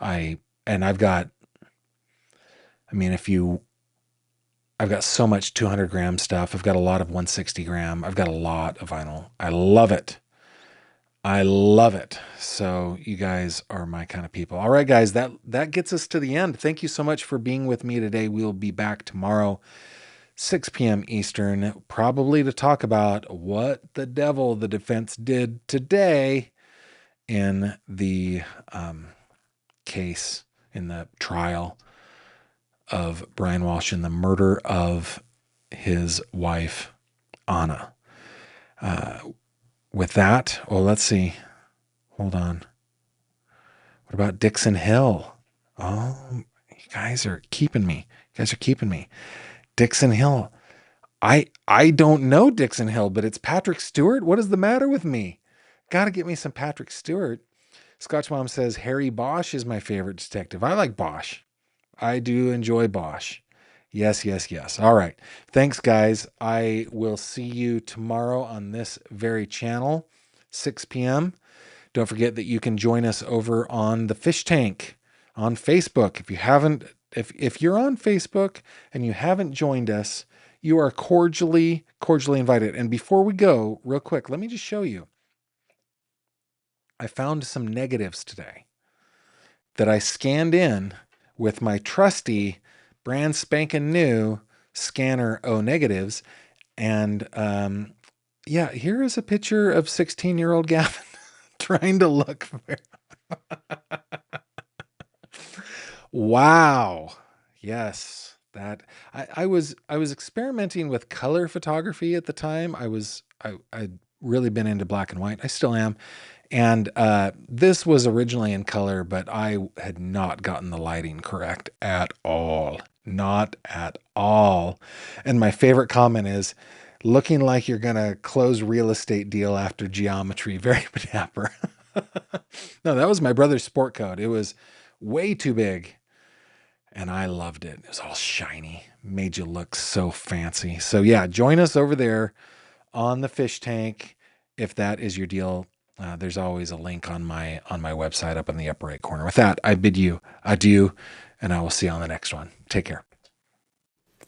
I've got so much 200 gram stuff. I've got a lot of 160 gram. I've got a lot of vinyl. I love it. So you guys are my kind of people. All right, guys, that gets us to the end. Thank you so much for being with me today. We'll be back tomorrow, 6 p.m. Eastern, probably to talk about what the devil the defense did today in the case, in the trial of Brian Walsh and the murder of his wife, Anna. With that, let's see. Hold on. What about Dixon Hill? Oh, you guys are keeping me. Dixon Hill. I don't know Dixon Hill, but it's Patrick Stewart. What is the matter with me? Got to get me some Patrick Stewart. Scotch Mom says Harry Bosch is my favorite detective. I like Bosch. I do enjoy Bosch. Yes. All right. Thanks, guys. I will see you tomorrow on this very channel, 6 p.m. Don't forget that you can join us over on the Fish Tank on Facebook. If you're on Facebook and you haven't joined us, you are cordially invited. And before we go, real quick, let me just show you. I found some negatives today that I scanned in with my trusty brand spanking new scanner O negatives. And yeah, here is a picture of 16-year-old Gavin trying to look fair. Wow. Yes, that I was experimenting with color photography at the time. I'd really been into black and white. I still am. And this was originally in color, but I had not gotten the lighting correct at all. Not at all. And my favorite comment is, looking like you're going to close real estate deal after geometry. Very dapper. No, that was my brother's sport coat. It was way too big. And I loved it. It was all shiny. Made you look so fancy. So yeah, join us over there on the fish tank if that is your deal. There's always a link on my website up in the upper right corner. With that, I bid you adieu, and I will see you on the next one. Take care.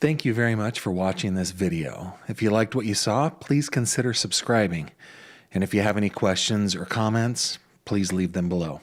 Thank you very much for watching this video. If you liked what you saw, please consider subscribing. And if you have any questions or comments, please leave them below.